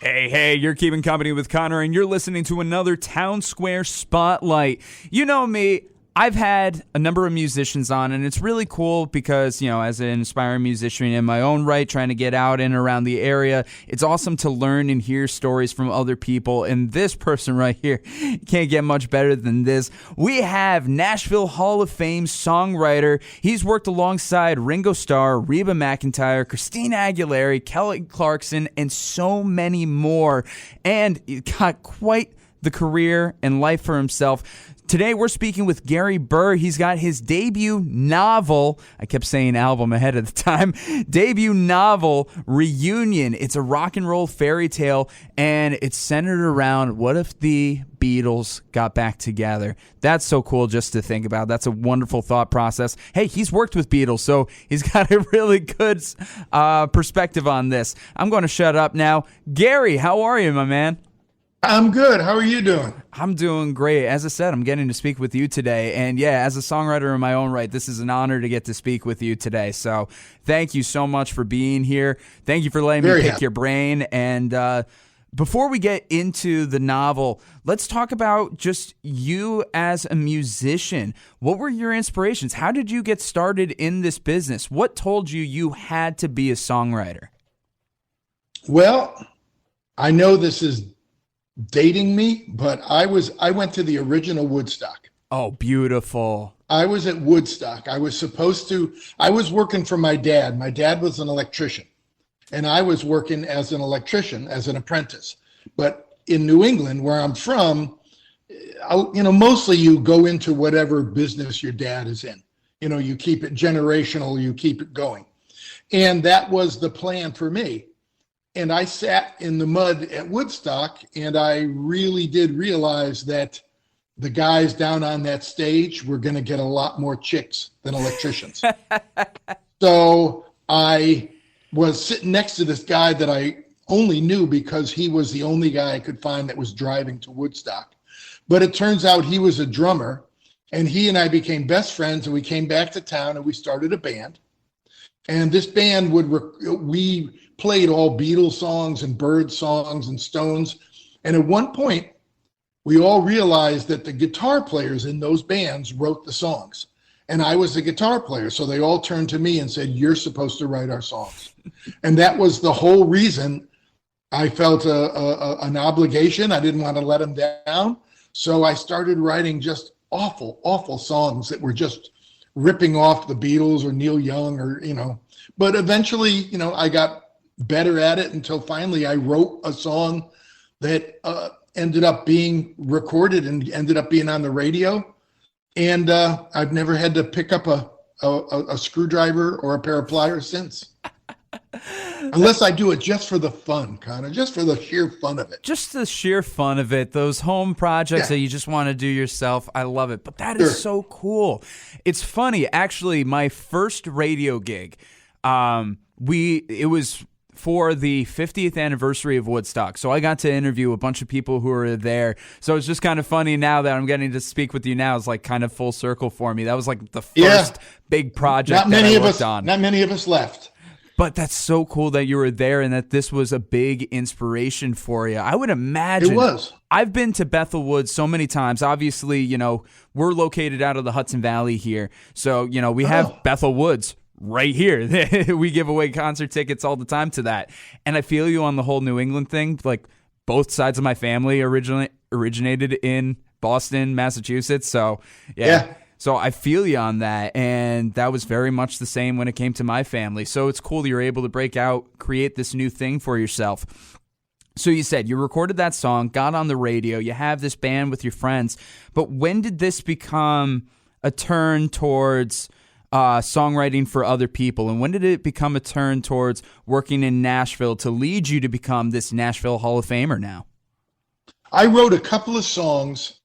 Hey, you're keeping company with Connor, and you're listening to another Town Square Spotlight. You know me, I've had a number of musicians on, and it's really cool because, you know, as an aspiring musician in my own right, trying to get out and around the area, it's awesome to learn and hear stories from other people. And this person right here can't get much better than this. We have Nashville Hall of Fame songwriter. He's worked alongside Ringo Starr, Reba McEntire, Christina Aguilera, Kelly Clarkson, and so many more. And he got quite the career and life for himself. Today, we're speaking with Gary Burr. He's got his debut novel, I kept saying album ahead of the time, debut novel, Reunion. It's a rock and roll fairy tale, and it's centered around what if the Beatles got back together. That's so cool just to think about. That's a wonderful thought process. Hey, he's worked with Beatles, so he's got a really good perspective on this. I'm going to shut up now. Gary, how are you, my man? I'm good. How are you doing? I'm doing great. As I said, I'm getting to speak with you today. And yeah, as a songwriter in my own right, this is an honor to get to speak with you today. So thank you so much for being here. Thank you for letting me pick your brain. And before we get into the novel, let's talk about just you as a musician. What were your inspirations? How did you get started in this business? What told you you had to be a songwriter? Well, I know this is dating me, but I went to the original Woodstock. Oh, beautiful. I was at Woodstock. I was working for my dad. My dad was an electrician, and I was working as an electrician, as an apprentice. But in New England, where I'm from, mostly you go into whatever business your dad is in. You know, you keep it generational, you keep it going. And that was the plan for me. And I sat in the mud at Woodstock, and I really did realize that the guys down on that stage were going to get a lot more chicks than electricians. So I was sitting next to this guy that I only knew because he was the only guy I could find that was driving to Woodstock. But it turns out he was a drummer, and he and I became best friends, and we came back to town, and we started a band. And this band we played all Beatles songs and Bird songs and Stones. And at one point, we all realized that the guitar players in those bands wrote the songs. And I was the guitar player. So they all turned to me and said, "You're supposed to write our songs." And that was the whole reason I felt an obligation. I didn't want to let them down. So I started writing just awful songs that were just ripping off the Beatles or Neil Young but eventually, I got better at it until finally I wrote a song that ended up being recorded and ended up being on the radio. And I've never had to pick up a screwdriver or a pair of pliers since. Unless I do it just for the fun, Connor, just for the sheer fun of it. Just the sheer fun of it. Those home projects that you just want to do yourself. I love it. But that is so cool. It's funny. Actually, my first radio gig, it was for the 50th anniversary of Woodstock. So I got to interview a bunch of people who were there. So it's just kind of funny now that I'm getting to speak with you now. It's like kind of full circle for me. That was like the first big project that I worked on. Not many of us left. But that's so cool that you were there and that this was a big inspiration for you. I would imagine. It was. I've been to Bethel Woods so many times. Obviously, we're located out of the Hudson Valley here. So, we have Bethel Woods right here. We give away concert tickets all the time to that. And I feel you on the whole New England thing. Like, both sides of my family originated in Boston, Massachusetts. So, yeah. So I feel you on that, and that was very much the same when it came to my family. So it's cool that you're able to break out, create this new thing for yourself. So you said you recorded that song, got on the radio, you have this band with your friends, but when did this become a turn towards songwriting for other people, and when did it become a turn towards working in Nashville to lead you to become this Nashville Hall of Famer now? I wrote a couple of songs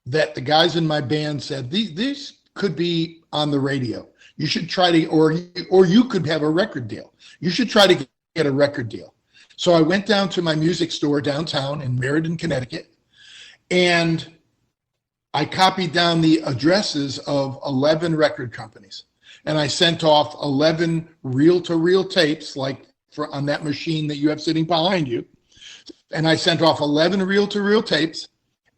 that the guys in my band said, these could be on the radio. You should try to, or you could have a record deal. You should try to get a record deal. So I went down to my music store downtown in Meriden, Connecticut, and I copied down the addresses of 11 record companies. And I sent off 11 reel-to-reel tapes, like on that machine that you have sitting behind you, And I sent off 11 reel-to-reel tapes,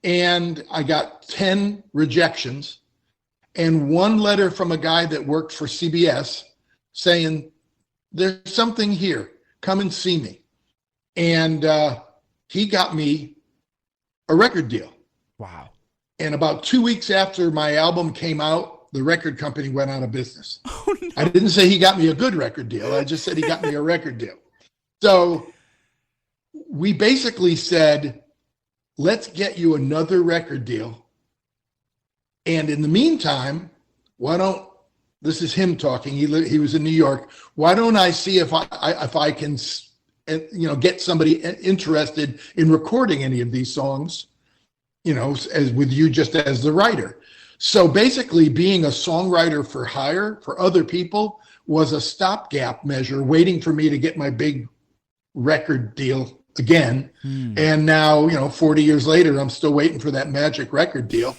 and I got 10 rejections and one letter from a guy that worked for CBS saying, there's something here, come and see me. And he got me a record deal. Wow. And about 2 weeks after my album came out, the record company went out of business. Oh, no. I didn't say he got me a good record deal. I just said he got me a record deal. So we basically said, let's get you another record deal. And in the meantime, this is him talking. He was in New York. Why don't I see if I can, get somebody interested in recording any of these songs, as with you just as the writer. So basically being a songwriter for hire for other people was a stopgap measure, waiting for me to get my big record deal again. And now, 40 years later, I'm still waiting for that magic record deal.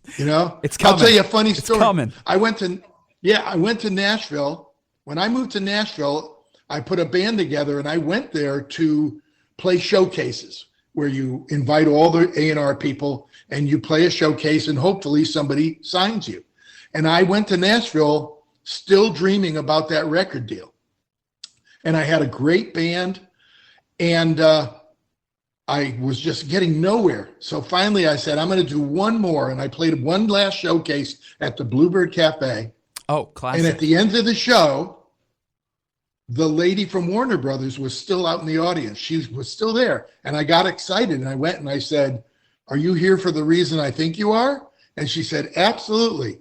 It's coming. I'll tell you a funny story. It's coming. I went to Nashville. When I moved to Nashville, I put a band together and I went there to play showcases where you invite all the A&R people and you play a showcase and hopefully somebody signs you. And I went to Nashville still dreaming about that record deal. And I had a great band, and I was just getting nowhere. So finally I said, I'm going to do one more. And I played one last showcase at the Bluebird Cafe. Oh, classic. And at the end of the show, the lady from Warner Brothers was still out in the audience. She was still there. And I got excited and I went and I said, are you here for the reason I think you are? And she said, absolutely.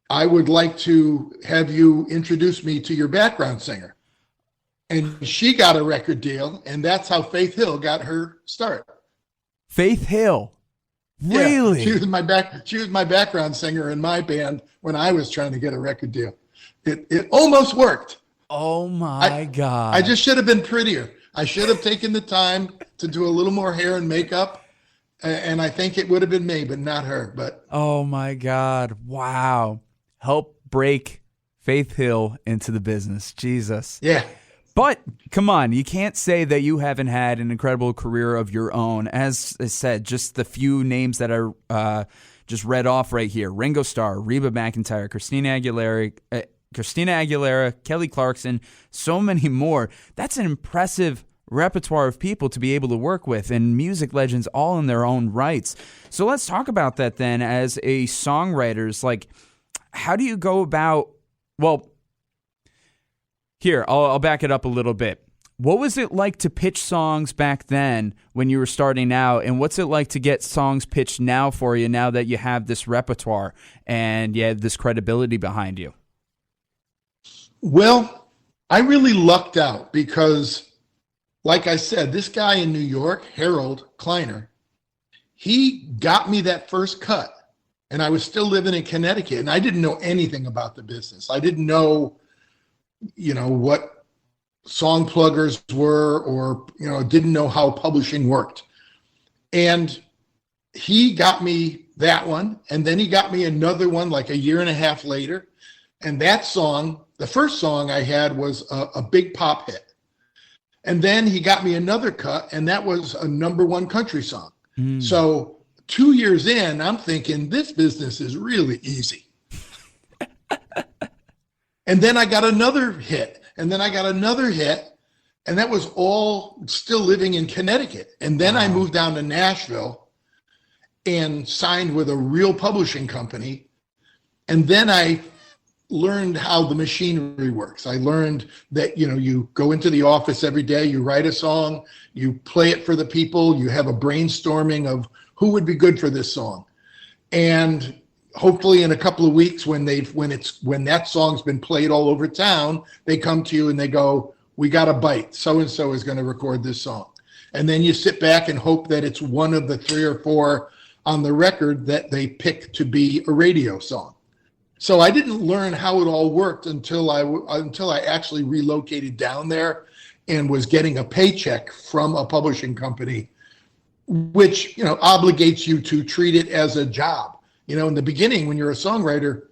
I would like to have you introduce me to your background singer. And she got a record deal, and that's how Faith Hill got her start. Faith Hill? Really? Yeah, she was my background singer in my band when I was trying to get a record deal. It almost worked. Oh my God. I just should have been prettier. I should have taken the time to do a little more hair and makeup, and I think it would have been me, but not her. But oh my God. Wow. Help break Faith Hill into the business. Jesus. Yeah. But come on, you can't say that you haven't had an incredible career of your own. As I said, just the few names that I just read off right here: Ringo Starr, Reba McEntire, Christina Aguilera, Kelly Clarkson, so many more. That's an impressive repertoire of people to be able to work with, and music legends all in their own rights. So let's talk about that then. As a songwriter, like, how do you go about? Well, here, I'll back it up a little bit. What was it like to pitch songs back then when you were starting out, and what's it like to get songs pitched now for you now that you have this repertoire and you have this credibility behind you? Well, I really lucked out because, like I said, this guy in New York, Harold Kleiner, he got me that first cut, and I was still living in Connecticut, and I didn't know anything about the business. I didn't know what song pluggers were, or, didn't know how publishing worked. And he got me that one. And then he got me another one like a year and a half later. And that song, the first song I had, was a big pop hit. And then he got me another cut, and that was a #1 country song. So 2 years in, I'm thinking this business is really easy. And then I got another hit, and then I got another hit, and that was all still living in Connecticut. And then I moved down to Nashville and signed with a real publishing company. And then I learned how the machinery works. I learned that, you go into the office every day, you write a song, you play it for the people, you have a brainstorming of who would be good for this song. And hopefully in a couple of weeks, when that song's been played all over town, they come to you and they go, we got a bite. So-and-so is going to record this song. And then you sit back and hope that it's one of the 3 or 4 on the record that they pick to be a radio song. So I didn't learn how it all worked until I actually relocated down there and was getting a paycheck from a publishing company, which, obligates you to treat it as a job. In the beginning, when you're a songwriter,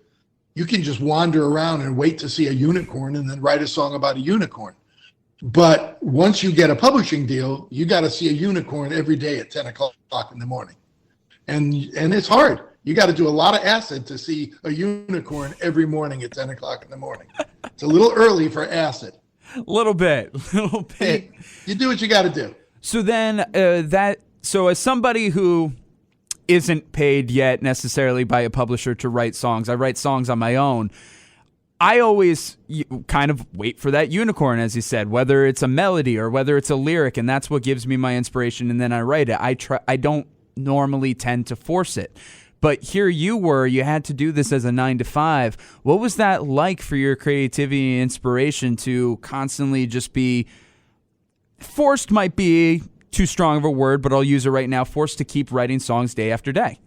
you can just wander around and wait to see a unicorn and then write a song about a unicorn. But once you get a publishing deal, you got to see a unicorn every day at 10 o'clock in the morning. And it's hard. You got to do a lot of acid to see a unicorn every morning at 10 o'clock in the morning. It's a little early for acid. A little bit. You do what you got to do. So then so as somebody who isn't paid yet necessarily by a publisher to write songs, I write songs on my own. I always kind of wait for that unicorn, as you said, whether it's a melody or whether it's a lyric, and that's what gives me my inspiration, and then I write it. I don't normally tend to force it. But here you had to do this as a 9-to-5. What was that like for your creativity and inspiration to constantly just be forced, might be too strong of a word, but I'll use it right now, forced to keep writing songs day after day?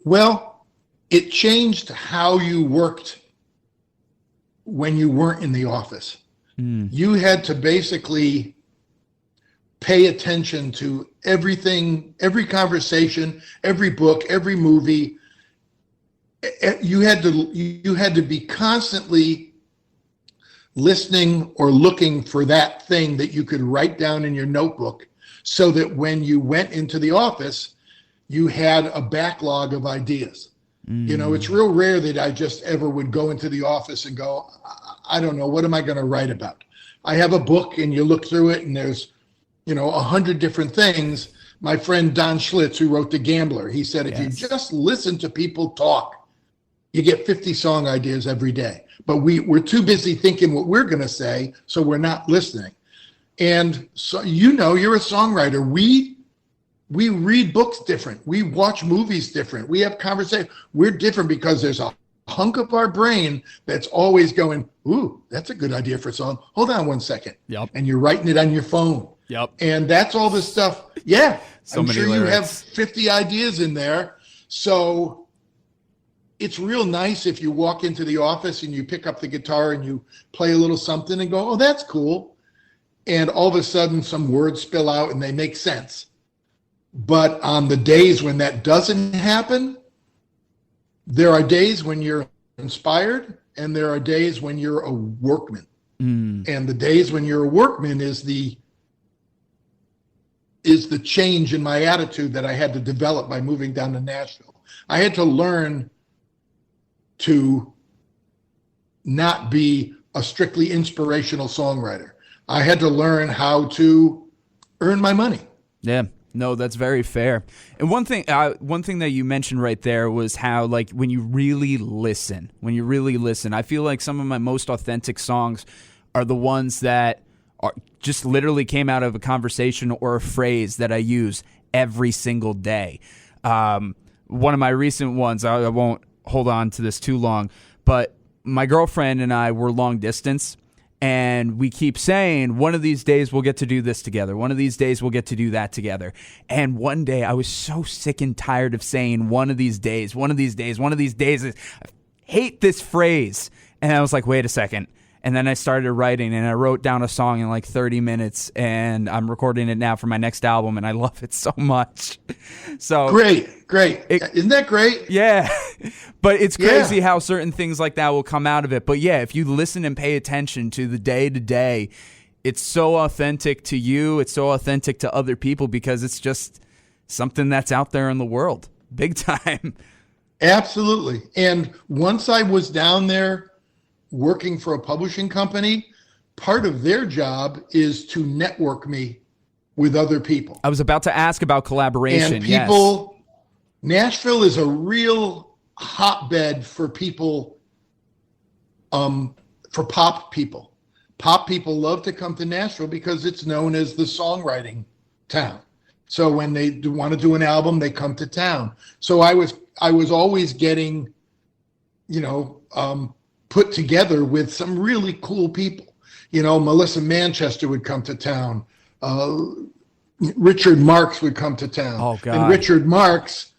Well, it changed how you worked when you weren't in the office. You had to basically pay attention to everything, every conversation, every book, every movie. You had to be constantly listening or looking for that thing that you could write down in your notebook, so that when you went into the office, you had a backlog of ideas. You know, it's real rare that I just ever would go into the office and go, I don't know, what am I going to write about? I have a book, and you look through it and there's, 100 different things. My friend Don Schlitz, who wrote The Gambler, he said, if you just listen to people talk, you get 50 song ideas every day. But we're too busy thinking what we're going to say, so we're not listening. And so, you're a songwriter. We read books different. We watch movies different. We have conversations. We're different because there's a hunk of our brain that's always going, ooh, that's a good idea for a song. Hold on one second. Yep. And you're writing it on your phone. Yep. And that's all this stuff. Yeah. So I'm many sure lyrics. you have 50 ideas in there. So it's real nice if you walk into the office and you pick up the guitar and you play a little something and go, oh, that's cool. And all of a sudden some words spill out and they make sense. But on the days when that doesn't happen, there are days when you're inspired and there are days when you're a workman. And the days when you're a workman is the change in my attitude that I had to develop by moving down to Nashville. I had to learn to not be a strictly inspirational songwriter. I had to learn how to earn my money. Yeah. No, that's very fair. And one thing that you mentioned right there was how, like, when you really listen, I feel like some of my most authentic songs are the ones that are just literally came out of a conversation or a phrase that I use every single day. One of my recent ones, I won't hold on to this too long, but my girlfriend and I were long distance. And we keep saying, one of these days we'll get to do this together. One of these days we'll get to do that together. And one day I was so sick and tired of saying one of these days. I hate this phrase. And I was like, wait a second. And then I started writing, and I wrote down a song in like 30 minutes, and I'm recording it now for my next album, and I love it so much. So Great. Isn't that great? Yeah. But it's crazy how certain things like that will come out of it. But yeah, if you listen and pay attention to the day-to-day, it's so authentic to you. It's so authentic to other people because it's just something that's out there in the world. Big time. Absolutely. And once I was down there working for a publishing company, part of their job is to network me with other people. I was about to ask about collaboration. And people, yes. Nashville is a real hotbed for people, for pop people. Pop people love to come to Nashville because it's known as the songwriting town. So when they want to do an album, they come to town. So I was always getting, put together with some really cool people. Melissa Manchester would come to town. Richard Marx would come to town. Oh, God. And Richard Marx,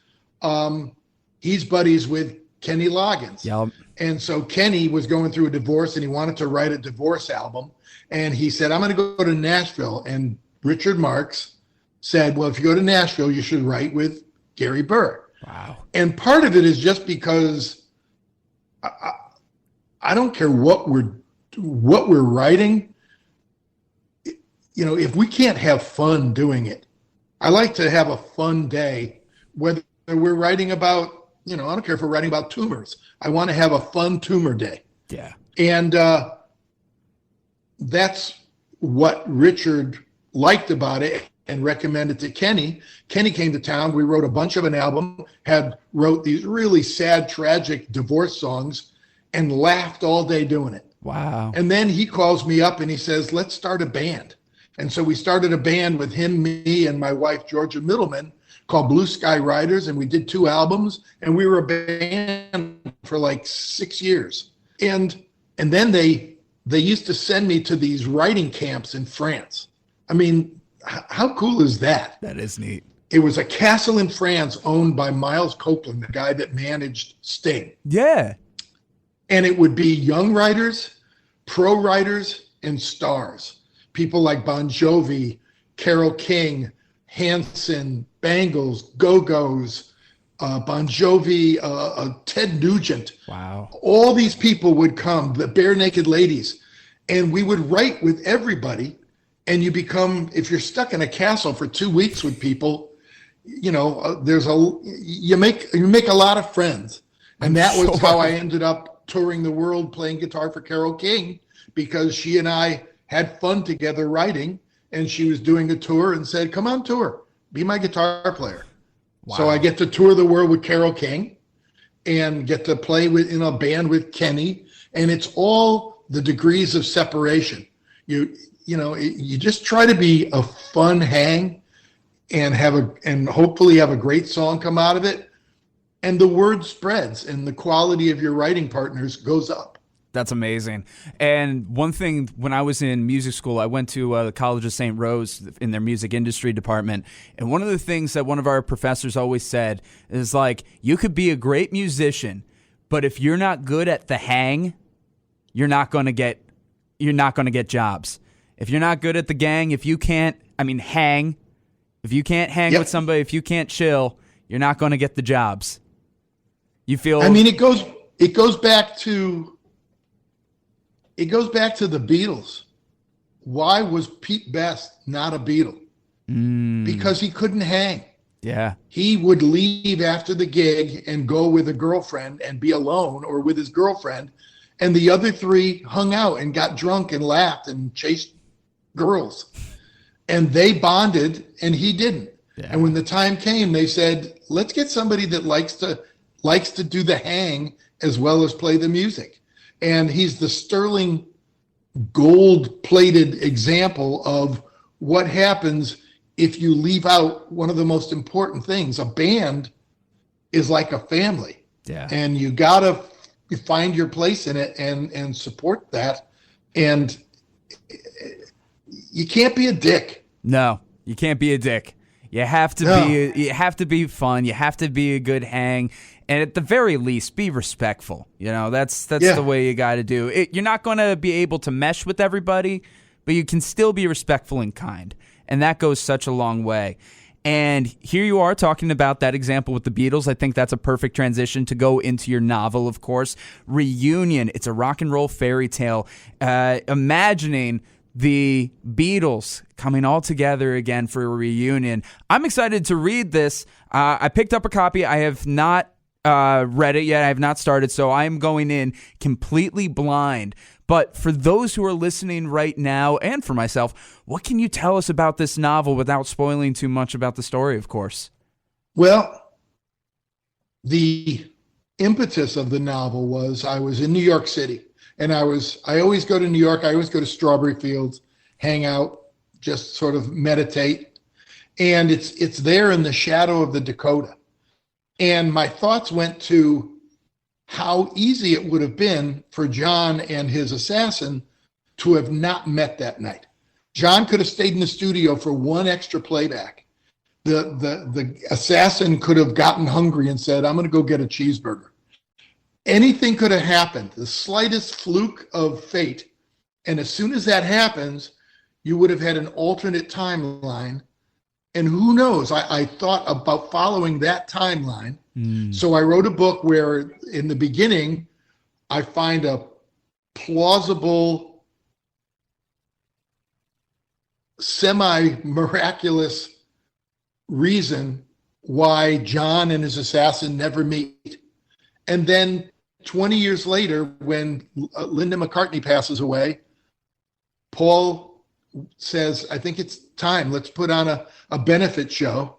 he's buddies with Kenny Loggins. Yep. And so Kenny was going through a divorce and he wanted to write a divorce album. And he said, I'm going to go to Nashville. And Richard Marx said, well, if you go to Nashville, you should write with Gary Burr. Wow. And part of it is just because I don't care what we're writing. if we can't have fun doing it, I like to have a fun day, whether we're writing about, I don't care if we're writing about tumors. I want to have a fun tumor day. Yeah. And that's what Richard liked about it and recommended to Kenny. Kenny came to town. We wrote a bunch of an album, wrote these really sad, tragic divorce songs, and laughed all day doing it. Wow. And then he calls me up and he says, let's start a band. And so we started a band with him, me, and my wife, Georgia Middleman, called Blue Sky Riders. And we did 2 albums, and we were a band for like 6 years. And then they used to send me to these writing camps in France. I mean, how cool is that? That is neat. It was a castle in France owned by Miles Copeland, the guy that managed Sting. Yeah. And it would be young writers, pro writers, and stars. People like Bon Jovi, Carole King, Hanson, Bangles, Go-Go's, Bon Jovi, Ted Nugent. Wow. All these people would come, the Bare Naked Ladies, and we would write with everybody. And you become, if you're stuck in a castle for 2 weeks with people, you make a lot of friends. And that was how I ended up touring the world playing guitar for Carole King, because she and I had fun together writing, and she was doing a tour and said, come on tour, be my guitar player. Wow. So I get to tour the world with Carole King and get to play in a band with Kenny. And it's all the degrees of separation. You just try to be a fun hang and hopefully have a great song come out of it. And the word spreads and the quality of your writing partners goes up. That's amazing. And one thing, when I was in music school, I went to the College of St. Rose in their music industry department. And one of the things that one of our professors always said is like, you could be a great musician, but if you're not good at the hang, you're not going to get jobs. If you're not good at the gang, if you can't hang with somebody, if you can't chill, you're not going to get the jobs. You feel? It goes back to the Beatles. Why was Pete Best not a Beatle? Because he couldn't hang. Yeah. He would leave after the gig and go with a girlfriend and be alone, or with his girlfriend. And the other 3 hung out and got drunk and laughed and chased girls. And they bonded, and he didn't. Yeah. And when the time came, they said, let's get somebody that likes to do the hang as well as play the music. And he's the sterling gold-plated example of what happens if you leave out one of the most important things. A band is like a family. Yeah. And you got to find your place in it and support that. And you can't be a dick. No, you can't be a dick. You have to you have to be fun. You have to be a good hang. And at the very least, be respectful. That's the way you got to do it. You're not going to be able to mesh with everybody, but you can still be respectful and kind. And that goes such a long way. And here you are talking about that example with the Beatles. I think that's a perfect transition to go into your novel, of course. Reunion. It's a rock and roll fairy tale. Imagining the Beatles coming all together again for a reunion. I'm excited to read this. I picked up a copy. I have not read it yet. I have not started, so I am going in completely blind. But for those who are listening right now, and for myself, what can you tell us about this novel without spoiling too much about the story, of course? Well, the impetus of the novel was I was in New York City, and I always go to New York. I always go to Strawberry Fields, hang out, just sort of meditate. And it's there in the shadow of the Dakota. And my thoughts went to how easy it would have been for John and his assassin to have not met that night. John could have stayed in the studio for one extra playback. The assassin could have gotten hungry and said, I'm going to go get a cheeseburger. Anything could have happened, the slightest fluke of fate. And as soon as that happens, you would have had an alternate timeline. And who knows, I thought about following that timeline. So I wrote a book where in the beginning, I find a plausible semi-miraculous reason why John and his assassin never meet. And then 20 years later, when Linda McCartney passes away, Paul says, I think it's time, let's put on a benefit show.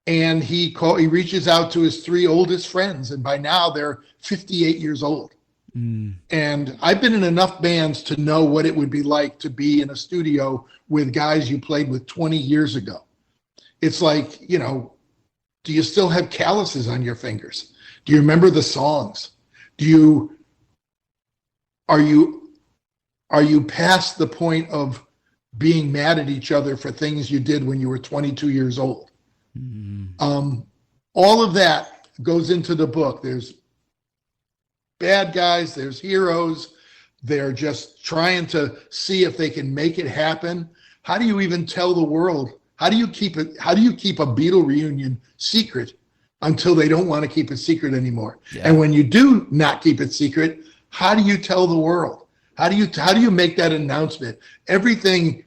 And he reaches out to his 3 oldest friends, and by now they're 58 years old. And I've been in enough bands to know what it would be like to be in a studio with guys you played with 20 years ago. It's like, do you still have calluses on your fingers? Do you remember the songs? Are you past the point of being mad at each other for things you did when you were 22 years old? All of that goes into the book. There's bad guys, there's heroes. They're just trying to see if they can make it happen. How do you even tell the world? How do you keep a Beatle reunion secret until they don't want to keep it secret anymore? Yeah. And when you do not keep it secret, how do you tell the world? How do you make that announcement? Everything,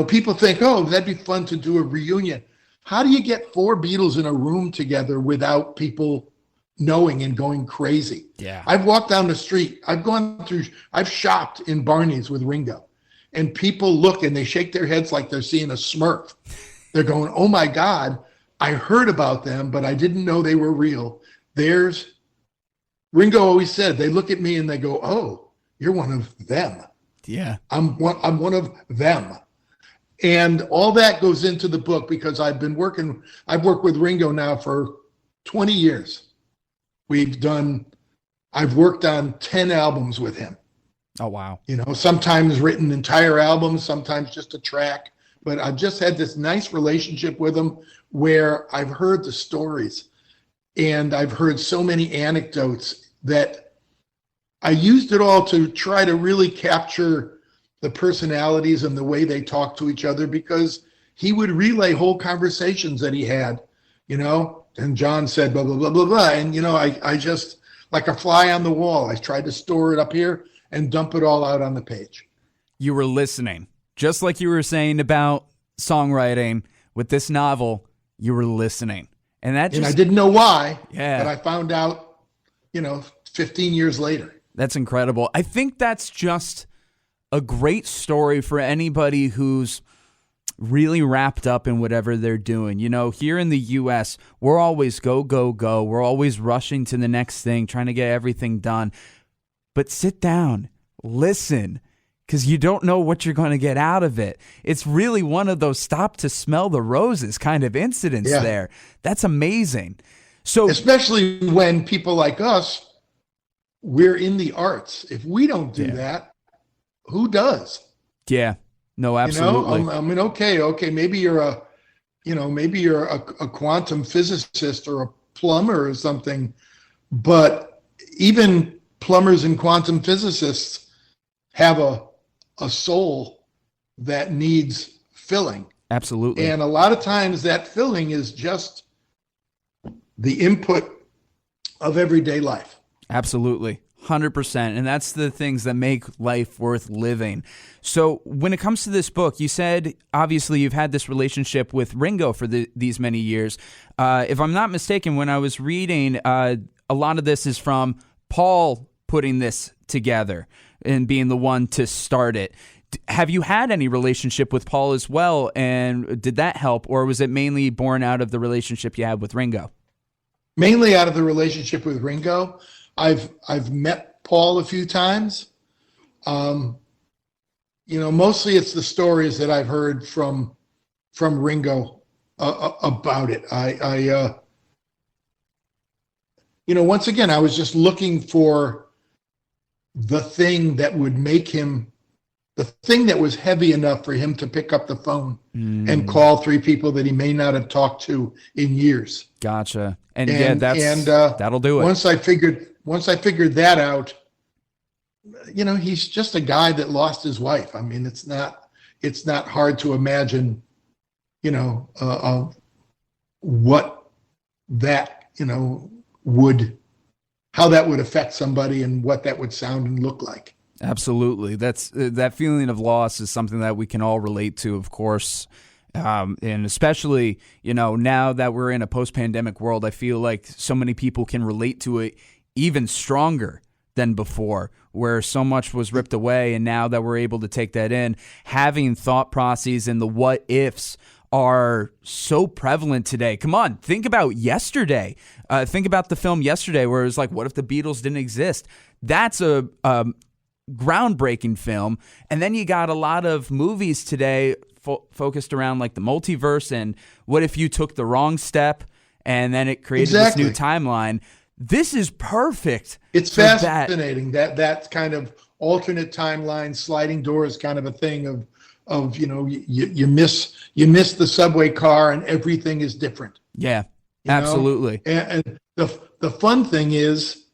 people think, oh, that'd be fun to do a reunion. How do you get 4 Beatles in a room together without people knowing and going crazy? Yeah. I've walked down the street. I've shopped in Barney's with Ringo, and people look and they shake their heads like they're seeing a Smurf. They're going, oh my God, I heard about them, but I didn't know they were real. Ringo always said, they look at me and they go, oh, you're one of them. Yeah. I'm one of them. And all that goes into the book because I've worked with Ringo now for 20 years. I've worked on 10 albums with him. Oh, wow. Sometimes written entire albums, sometimes just a track, but I've just had this nice relationship with him where I've heard the stories and I've heard so many anecdotes that I used it all to try to really capture the personalities and the way they talk to each other, because he would relay whole conversations that he had, and John said, blah, blah, blah, blah, blah. And, I just, like a fly on the wall, I tried to store it up here and dump it all out on the page. You were listening. Just like you were saying about songwriting with this novel, you were listening. And I didn't know why, yeah. But I found out, 15 years later. That's incredible. I think that's just a great story for anybody who's really wrapped up in whatever they're doing. Here in the U.S., we're always go, go, go. We're always rushing to the next thing, trying to get everything done. But sit down, listen, because you don't know what you're going to get out of it. It's really one of those stop to smell the roses kind of incidents there. That's amazing. So, especially when people like us, we're in the arts. If we don't do that, who does? Yeah. No, absolutely. Okay. Maybe you're a quantum physicist or a plumber or something, but even plumbers and quantum physicists have a soul that needs filling. Absolutely. And a lot of times that filling is just the input of everyday life. Absolutely. 100%. And that's the things that make life worth living. So when it comes to this book, you said, obviously, you've had this relationship with Ringo for these many years. If I'm not mistaken, when I was reading, a lot of this is from Paul putting this together and being the one to start it. Have you had any relationship with Paul as well? And did that help? Or was it mainly born out of the relationship you had with Ringo? Mainly out of the relationship with Ringo. I've met Paul a few times. Mostly it's the stories that I've heard from Ringo about it. Once again, I was just looking for the thing that would make him, the thing that was heavy enough for him to pick up the phone and call 3 people that he may not have talked to in years. Gotcha. And that'll do it. Once I figured that out, he's just a guy that lost his wife. I mean, it's not hard to imagine, what that, how that would affect somebody and what that would sound and look like. Absolutely. That's that feeling of loss is something that we can all relate to, of course. And especially, now that we're in a post-pandemic world, I feel like so many people can relate to it even stronger than before, where so much was ripped away. And now that we're able to take that in, having thought processes and the what ifs are so prevalent today. Come on, think about yesterday. Think about the film Yesterday, where it was like, what if the Beatles didn't exist? That's a groundbreaking film. And then you got a lot of movies today focused around like the multiverse and what if you took the wrong step and then it created this new timeline. This is perfect. It's fascinating that kind of alternate timeline, sliding doors kind of a thing of you miss the subway car and everything is different. Yeah, absolutely. And the fun thing is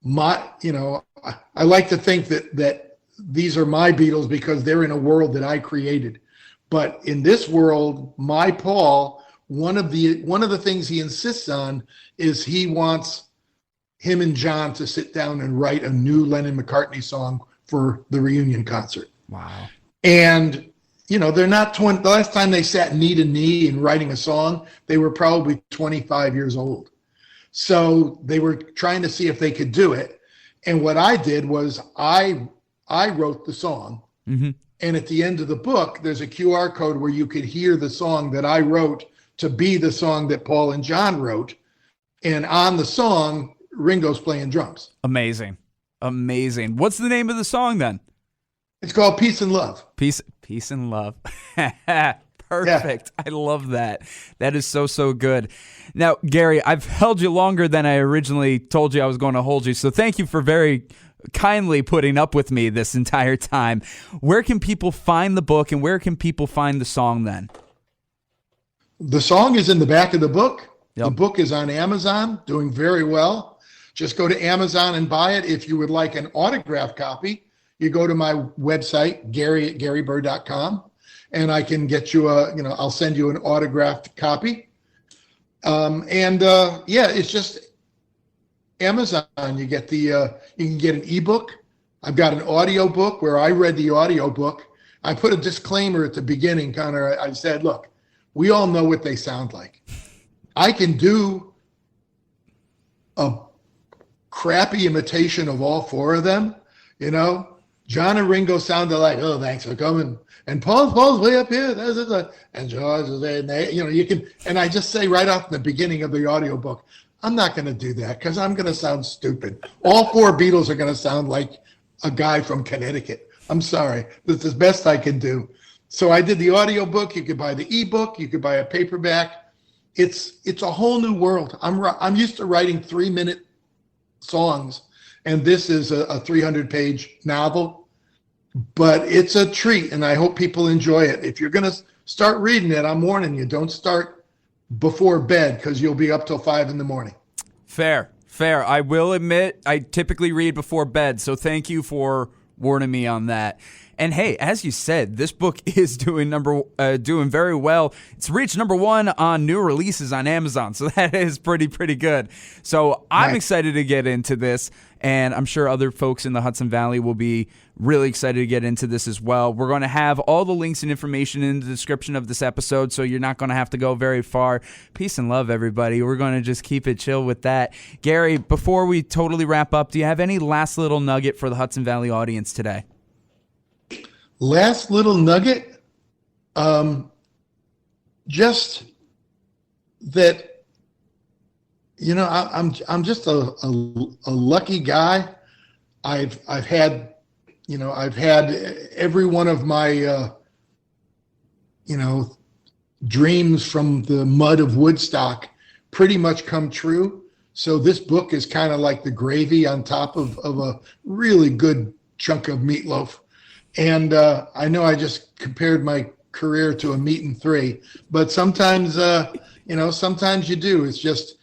I like to think that these are my Beatles because they're in a world that I created. But in this world, my Paul, one of the things he insists on is he wants him and John to sit down and write a new Lennon-McCartney song for the reunion concert. Wow. And, they're not 20. The last time they sat knee to knee in writing a song, they were probably 25 years old. So they were trying to see if they could do it. And what I did was I wrote the song. Mm-hmm. And at the end of the book, there's a QR code where you could hear the song that I wrote to be the song that Paul and John wrote. And on the song, Ringo's playing drums. Amazing. What's the name of the song then? It's called Peace and Love. Peace and Love. Perfect. Yeah. I love that. That is so good. Now, Gary, I've held you longer than I originally told you I was going to hold you. So thank you for very kindly putting up with me this entire time. Where can people find the book and where can people find the song then? The song is in the back of the book. Yep. The book is on Amazon, doing very well. Just go to Amazon and buy it. If you would like an autographed copy, you go to my website, Gary@GaryBurr.com, and I can get you I'll send you an autographed copy. It's just Amazon. You get you can get an ebook. I've got an audio book where I read the audio book. I put a disclaimer at the beginning, Connor. I said, look, we all know what they sound like. I can do a crappy imitation of all four of them. John and Ringo sounded like, oh, thanks for coming. And Paul's way up here. And George is there. You can, and I just say right off in the beginning of the audiobook, I'm not going to do that because I'm going to sound stupid. All four Beatles are going to sound like a guy from Connecticut. I'm sorry. That's the best I can do. So I did the audiobook. You could buy the ebook. You could buy a paperback. It's a whole new world. I'm used to writing 3-minute songs, and this is a 300-page novel. But it's a treat, and I hope people enjoy it. If you're going to start reading it, I'm warning you, don't start before bed because you'll be up till 5 a.m. Fair. I will admit I typically read before bed, so thank you for warning me on that. And hey, as you said, this book is doing very well. It's reached number 1 on new releases on Amazon, so that is pretty good. So I'm excited to get into this, and I'm sure other folks in the Hudson Valley will be really excited to get into this as well. We're going to have all the links and information in the description of this episode, so you're not going to have to go very far. Peace and love, everybody. We're going to just keep it chill with that. Gary, before we totally wrap up, do you have any last little nugget for the Hudson Valley audience today? Last little nugget, just that, I'm just a lucky guy. I've had every one of my, dreams from the mud of Woodstock pretty much come true. So this book is kind of like the gravy on top of a really good chunk of meatloaf. And I know I just compared my career to a meat and three, but sometimes, sometimes you do. It's just,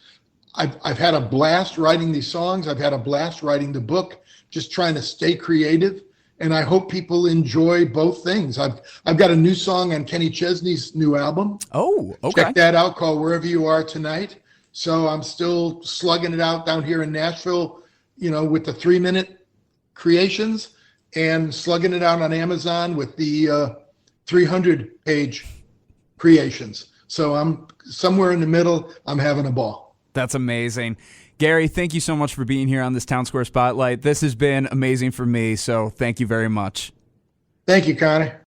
I've had a blast writing these songs. I've had a blast writing the book, just trying to stay creative. And I hope people enjoy both things. I've got a new song on Kenny Chesney's new album. Oh, okay. Check that out, called Wherever You Are Tonight. So I'm still slugging it out down here in Nashville, with the 3-minute creations and slugging it out on Amazon with the 300-page creations. So I'm somewhere in the middle. I'm having a ball. That's amazing. Gary, thank you so much for being here on this Town Square Spotlight. This has been amazing for me, so thank you very much. Thank you, Connor.